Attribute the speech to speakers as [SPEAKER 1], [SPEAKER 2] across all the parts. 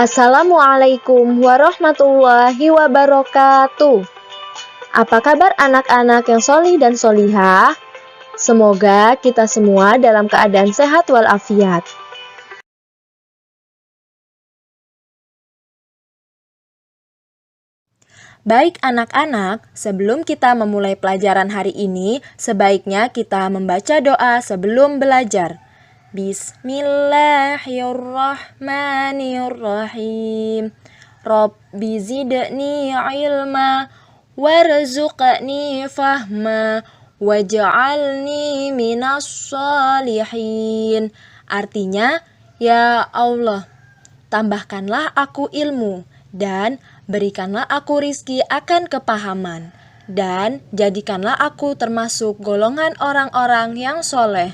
[SPEAKER 1] Assalamualaikum warahmatullahi wabarakatuh. Apa kabar anak-anak yang solih dan solihah? Semoga kita semua dalam keadaan sehat walafiat. Baik anak-anak, sebelum kita memulai pelajaran hari ini, sebaiknya kita membaca doa sebelum belajar. Bismillahirrahmanirrahim. Rabbi zidni ilma warzuqni fahma waj'alni minas shalihin. Artinya, ya Allah, tambahkanlah aku ilmu dan berikanlah aku rizki akan kepahaman, dan jadikanlah aku termasuk golongan orang-orang yang soleh.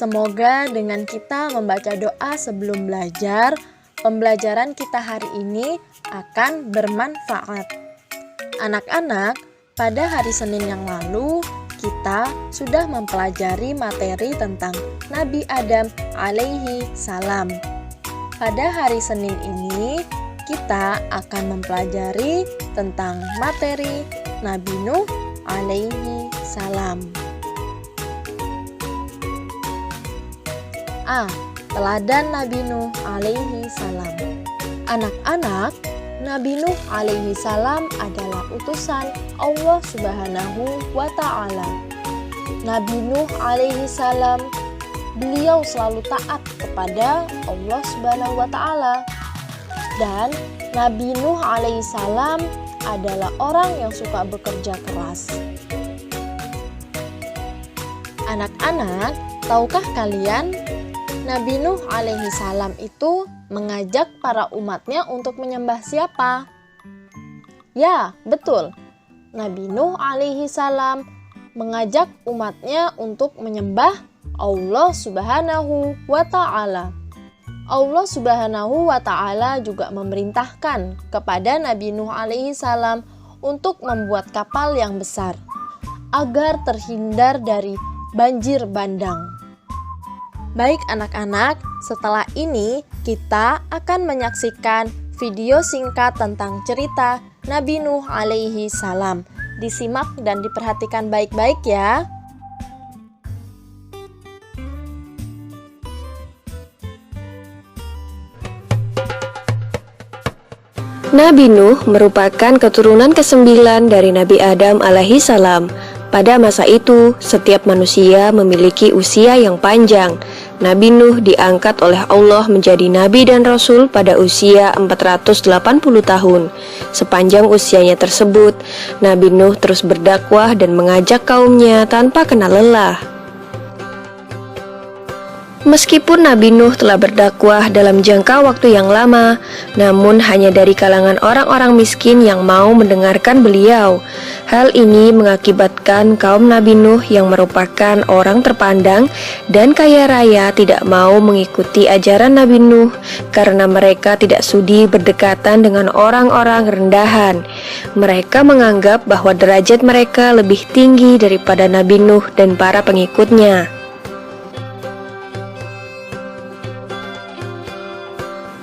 [SPEAKER 1] Semoga dengan kita membaca doa sebelum belajar, pembelajaran kita hari ini akan bermanfaat. Anak-anak, pada hari Senin yang lalu, kita sudah mempelajari materi tentang Nabi Adam alaihi salam. Pada hari Senin ini, kita akan mempelajari tentang materi Nabi Nuh alaihi salam. A. Teladan Nabi Nuh alaihi salam. Anak-anak, Nabi Nuh alaihi salam adalah utusan Allah Subhanahu wa ta'ala. Nabi Nuh alaihi salam, beliau selalu taat kepada Allah Subhanahu wa ta'ala. Dan Nabi Nuh alaihi salam adalah orang yang suka bekerja keras. Anak-anak, tahukah kalian Nabi Nuh alaihi salam itu mengajak para umatnya untuk menyembah siapa? Ya, betul. Nabi Nuh alaihi salam mengajak umatnya untuk menyembah Allah Subhanahu wa ta'ala. Allah Subhanahu wa ta'ala juga memerintahkan kepada Nabi Nuh alaihi salam untuk membuat kapal yang besar agar terhindar dari banjir bandang. Baik anak-anak, setelah ini kita akan menyaksikan video singkat tentang cerita Nabi Nuh alaihi salam. Disimak dan diperhatikan baik-baik ya.
[SPEAKER 2] Nabi Nuh merupakan keturunan ke-9 dari Nabi Adam alaihi salam. Pada masa itu, setiap manusia memiliki usia yang panjang. Nabi Nuh diangkat oleh Allah menjadi nabi dan rasul pada usia 480 tahun. Sepanjang usianya tersebut, Nabi Nuh terus berdakwah dan mengajak kaumnya tanpa kenal lelah. Meskipun Nabi Nuh telah berdakwah dalam jangka waktu yang lama, namun hanya dari kalangan orang-orang miskin yang mau mendengarkan beliau. Hal ini mengakibatkan kaum Nabi Nuh yang merupakan orang terpandang dan kaya raya tidak mau mengikuti ajaran Nabi Nuh karena mereka tidak sudi berdekatan dengan orang-orang rendahan. Mereka menganggap bahwa derajat mereka lebih tinggi daripada Nabi Nuh dan para pengikutnya.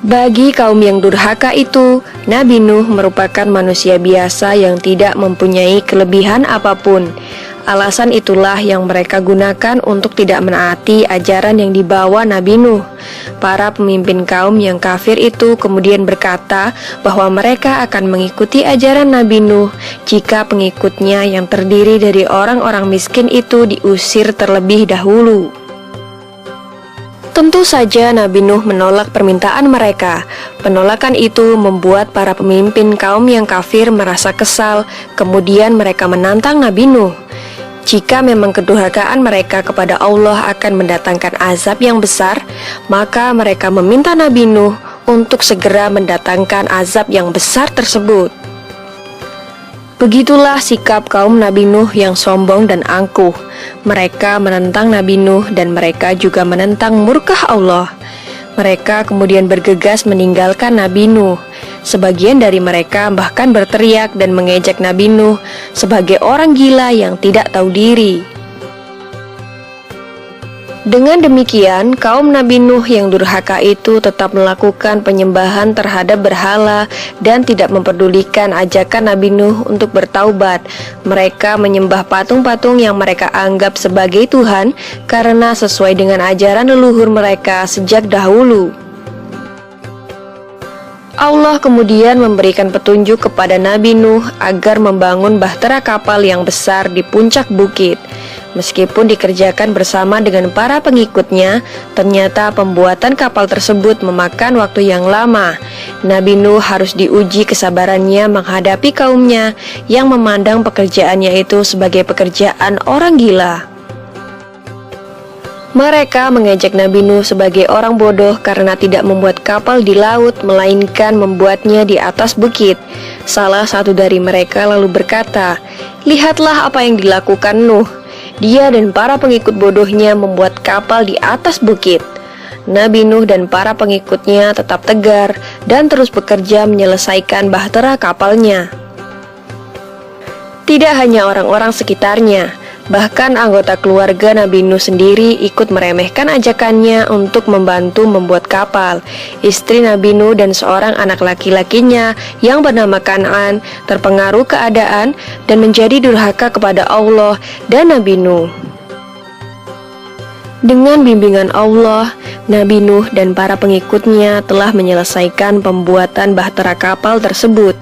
[SPEAKER 2] Bagi kaum yang durhaka itu, Nabi Nuh merupakan manusia biasa yang tidak mempunyai kelebihan apapun. Alasan itulah yang mereka gunakan untuk tidak menaati ajaran yang dibawa Nabi Nuh. Para pemimpin kaum yang kafir itu kemudian berkata bahwa mereka akan mengikuti ajaran Nabi Nuh jika pengikutnya yang terdiri dari orang-orang miskin itu diusir terlebih dahulu. Tentu saja Nabi Nuh menolak permintaan mereka. Penolakan itu membuat para pemimpin kaum yang kafir merasa kesal, kemudian mereka menantang Nabi Nuh. Jika memang kedurhakaan mereka kepada Allah akan mendatangkan azab yang besar, maka mereka meminta Nabi Nuh untuk segera mendatangkan azab yang besar tersebut. Begitulah sikap kaum Nabi Nuh yang sombong dan angkuh. Mereka menentang Nabi Nuh dan mereka juga menentang murkah Allah. Mereka kemudian bergegas meninggalkan Nabi Nuh. Sebagian dari mereka bahkan berteriak dan mengejek Nabi Nuh sebagai orang gila yang tidak tahu diri. Dengan demikian, kaum Nabi Nuh yang durhaka itu tetap melakukan penyembahan terhadap berhala dan tidak memperdulikan ajakan Nabi Nuh untuk bertaubat. Mereka menyembah patung-patung yang mereka anggap sebagai Tuhan karena sesuai dengan ajaran leluhur mereka sejak dahulu. Allah kemudian memberikan petunjuk kepada Nabi Nuh agar membangun bahtera kapal yang besar di puncak bukit. Meskipun dikerjakan bersama dengan para pengikutnya, ternyata pembuatan kapal tersebut memakan waktu yang lama. Nabi Nuh harus diuji kesabarannya menghadapi kaumnya yang memandang pekerjaannya itu sebagai pekerjaan orang gila. Mereka mengejek Nabi Nuh sebagai orang bodoh karena tidak membuat kapal di laut, melainkan membuatnya di atas bukit. Salah satu dari mereka lalu berkata, "Lihatlah apa yang dilakukan Nuh. Dia dan para pengikut bodohnya membuat kapal di atas bukit." Nabi Nuh dan para pengikutnya tetap tegar dan terus bekerja menyelesaikan bahtera kapalnya. Tidak hanya orang-orang sekitarnya, bahkan anggota keluarga Nabi Nuh sendiri ikut meremehkan ajakannya untuk membantu membuat kapal. Istri Nabi Nuh dan seorang anak laki-lakinya yang bernama Kan'an terpengaruh keadaan dan menjadi durhaka kepada Allah dan Nabi Nuh. Dengan bimbingan Allah, Nabi Nuh dan para pengikutnya telah menyelesaikan pembuatan bahtera kapal tersebut.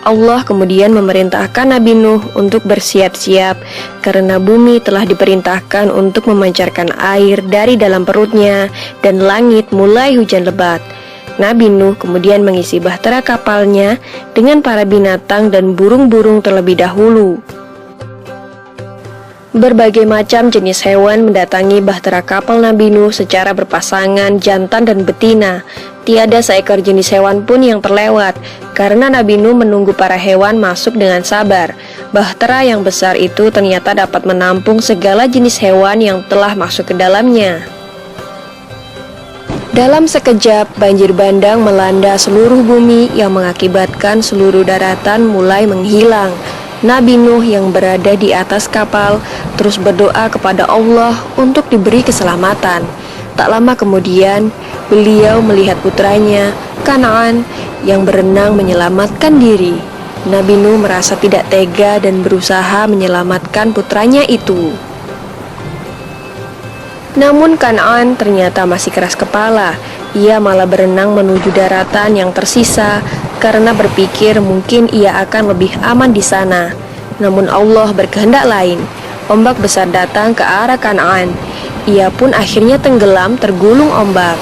[SPEAKER 2] Allah kemudian memerintahkan Nabi Nuh untuk bersiap-siap karena bumi telah diperintahkan untuk memancarkan air dari dalam perutnya dan langit mulai hujan lebat. Nabi Nuh kemudian mengisi bahtera kapalnya dengan para binatang dan burung-burung terlebih dahulu. Berbagai macam jenis hewan mendatangi bahtera kapal Nabi Nuh secara berpasangan jantan dan betina. Tiada seekor jenis hewan pun yang terlewat, karena Nabi Nuh menunggu para hewan masuk dengan sabar. Bahtera yang besar itu ternyata dapat menampung segala jenis hewan yang telah masuk ke dalamnya. Dalam sekejap, banjir bandang melanda seluruh bumi yang mengakibatkan seluruh daratan mulai menghilang. Nabi Nuh yang berada di atas kapal terus berdoa kepada Allah untuk diberi keselamatan. Tak lama kemudian, beliau melihat putranya, Kan'an, yang berenang menyelamatkan diri. Nabi Nuh merasa tidak tega dan berusaha menyelamatkan putranya itu. Namun Kan'an ternyata masih keras kepala. Ia malah berenang menuju daratan yang tersisa karena berpikir mungkin ia akan lebih aman di sana. Namun Allah berkehendak lain. Ombak besar datang ke arah Kan'an. Ia pun akhirnya tenggelam tergulung ombak.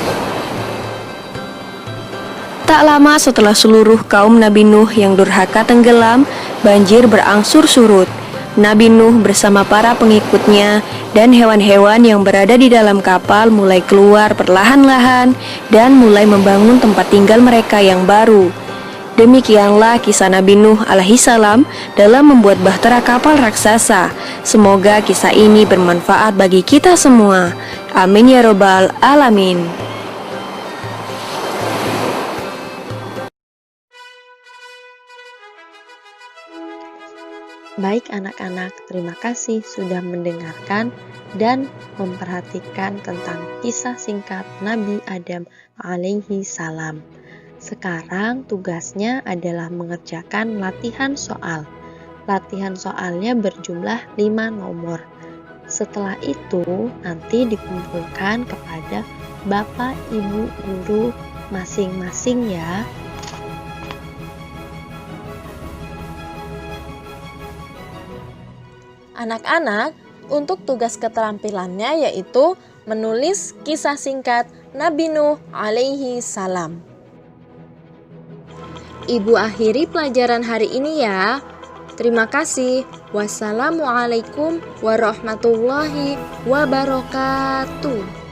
[SPEAKER 2] Tak lama setelah seluruh kaum Nabi Nuh yang durhaka tenggelam, banjir berangsur surut. Nabi Nuh bersama para pengikutnya dan hewan-hewan yang berada di dalam kapal mulai keluar perlahan-lahan dan mulai membangun tempat tinggal mereka yang baru. Demikianlah kisah Nabi Nuh alaihissalam dalam membuat bahtera kapal raksasa. Semoga kisah ini bermanfaat bagi kita semua. Amin ya robbal alamin.
[SPEAKER 1] Baik anak-anak, terima kasih sudah mendengarkan dan memperhatikan tentang kisah singkat Nabi Adam alaihi salam. Sekarang tugasnya adalah mengerjakan latihan soal. Latihan soalnya berjumlah 5 nomor. Setelah itu nanti dikumpulkan kepada Bapak Ibu guru masing-masing ya. Anak-anak, untuk tugas keterampilannya yaitu menulis kisah singkat Nabi Nuh alaihi salam. Ibu akhiri pelajaran hari ini ya. Terima kasih. Wassalamualaikum warahmatullahi wabarakatuh.